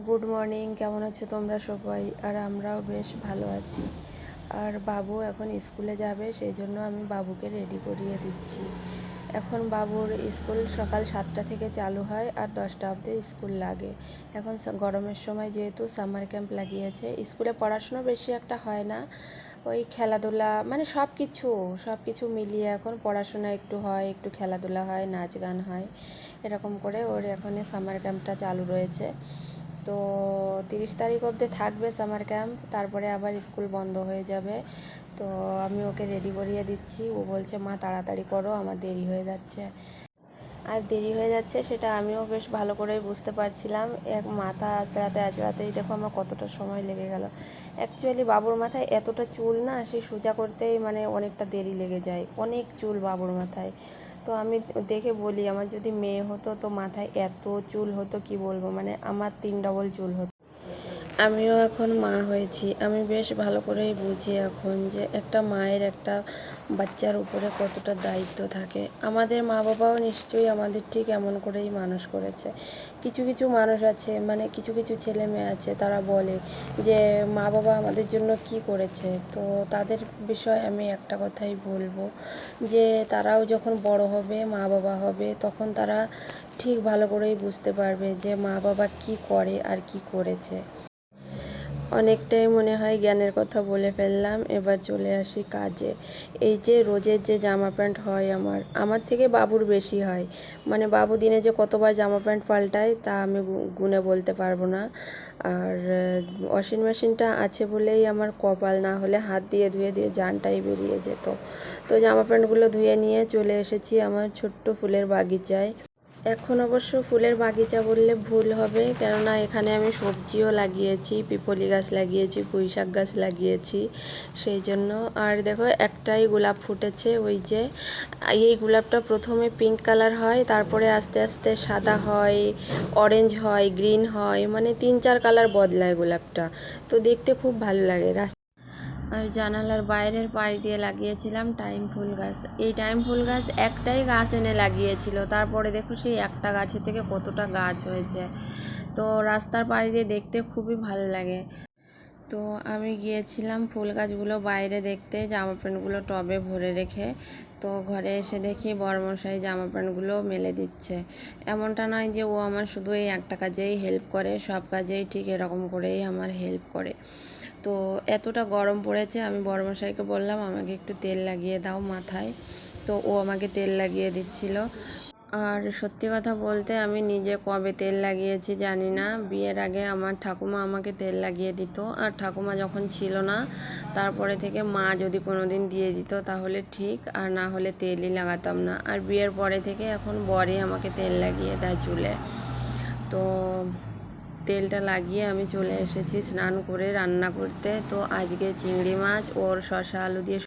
Good morning, কেমন আছো তোমরা সবাই? আর আমরাও বেশ ভালো আছি। আর বাবু এখন স্কুলে যাবে, সেই জন্য আমি বাবুকে রেডি করিয়ে দিচ্ছি। এখন বাবুর স্কুল সকাল 7টা থেকে চালু হয় আর 10টা অবধি স্কুল লাগে। এখন গরমের সময় যেহেতু সামার ক্যাম্প লাগিয়েছে, স্কুলে পড়াশুনো বেশি একটা হয় না, ওই খেলাধুলা মানে সব কিছু মিলিয়ে এখন পড়াশোনা একটু হয়, একটু খেলাধুলা হয়, নাচ গান হয়, এরকম করে ওর এখন সামার ক্যাম্পটা চালু রয়েছে। তো 30 তারিখ অবধি থাকবে সামার ক্যাম্প, তারপরে আবার স্কুল বন্ধ হয়ে যাবে। তো আমি ওকে রেডি করিয়ে দিচ্ছি। ও বলছে মা তাড়াতাড়ি করো, আমার দেরি হয়ে যাচ্ছে। আর দেরি হয়ে যাচ্ছে সেটা আমিও বেশ ভালো করেই বুঝতে পারছিলাম। এক মাথা আঁচড়াতেই দেখো আমার কতটা সময় লেগে গেল। অ্যাকচুয়ালি বাবুর মাথায় এতটা চুল না, সেই সোজা করতেই মানে অনেকটা দেরি লেগে যায়, অনেক চুল বাবুর মাথায়। তো আমি দেখে বলি আমার যদি মেয়ে হতো তো মাথায় এত চুল হতো কি বলবো, মানে আমার 3 ডবল চুল হতো। আমিও এখন মা হয়েছি, আমি বেশ ভালো করেই বুঝি এখন যে একটা মায়ের একটা বাচ্চার উপরে কতটা দায়িত্ব থাকে। আমাদের মা বাবাও নিশ্চয়ই আমাদের ঠিক এমন করেই মানুষ করেছে। কিছু কিছু মানুষ আছে, মানে কিছু কিছু ছেলে মেয়ে আছে, তারা বলে যে মা বাবা আমাদের জন্য কি করেছে। তো তাদের বিষয়ে আমি একটা কথাই বলবো যে তারাও যখন বড় হবে, মা বাবা হবে, তখন তারা ঠিক ভালো করেই বুঝতে পারবে যে মা বাবা কি করে আর কি করেছে। অনেকটাই মনে হয় জ্ঞানের কথা বলে ফেললাম, এবার চলে আসি কাজে। এই যে রোজের যে জামা প্যান্ট হয় আমার থেকে বাবুর বেশি হয়। মানে বাবু দিনে যে কতবার জামা প্যান্ট পাল্টায় তা আমি গুণে বলতে পারবো না। আর ওয়াশিং মেশিনটা আছে বলেই আমার কপাল, না হলে হাত দিয়ে ধুয়ে ধুয়ে জানটাই বেরিয়ে যেত। তো জামা প্যান্টগুলো ধুয়ে নিয়ে চলে এসেছি আমার ছোট্ট ফুলের বাগিচায়। এখন অবশ্য ফুলের বাগিচা বললে ভুল হবে, কেননা এখানে আমি সবজিও লাগিয়েছি, পিপলি গাছ লাগিয়েছি, পুঁই শাক গাছ লাগিয়েছি, সেই জন্য। আর দেখো একটাই গোলাপ ফুটেছে, ওই যে এই গোলাপটা প্রথমে পিঙ্ক কালার হয়, তারপরে আস্তে আস্তে সাদা হয়, অরেঞ্জ হয়, গ্রিন হয়, মানে 3-4 কালার বদলায় গোলাপটা। তো দেখতে খুব ভালো লাগে। আর জানালার বাইরের পাড় দিয়ে লাগিয়েছিলাম টাইম ফুল গাছ। এই টাইম ফুল গাছ একটাই গাছ এনে লাগিয়েছিল, তারপরে দেখো সেই একটা গাছের থেকে কতটা গাছ হয়েছে। তো রাস্তার পাড় দিয়ে দেখতে খুবই ভালো লাগে। তো আমি গিয়েছিলাম ফুল গাছগুলো বাইরে দেখতে, জামা প্যান্টগুলো টবে ভরে রেখে। তো ঘরে এসে দেখি বড়মশাই জামা প্যান্টগুলো মেলে দিচ্ছে। এমনটা নয় যে ও আমার শুধু এই একটা কাজেই হেল্প করে, সব কাজেই ঠিক এরকম করেই আমার হেল্প করে। তো এতটা গরম পড়েছে, আমি বড়মশাইকে বললাম আমাকে একটু তেল লাগিয়ে দাও মাথায়। তো ও আমাকে তেল লাগিয়ে দিচ্ছিল। আর সত্যি কথা বলতে আমি নিজে কবে তেল লাগিয়েছি জানি না। বিয়ের আগে আমার ঠাকুমা আমাকে তেল লাগিয়ে দিত, আর ঠাকুমা যখন ছিল না তারপরে থেকে মা যদি কোনো দিন দিয়ে দিত তাহলে ঠিক, আর না হলে তেলই লাগাতাম না। আর বিয়ের পরে থেকে এখন বরই আমাকে তেল লাগিয়ে দেয় চুলে। তো তেলটা লাগিয়ে আমি চলে এসেছি স্নান করে রান্না করতে। তো আজকে চিংড়ি মাছ ওর শসা আলু দিয়ে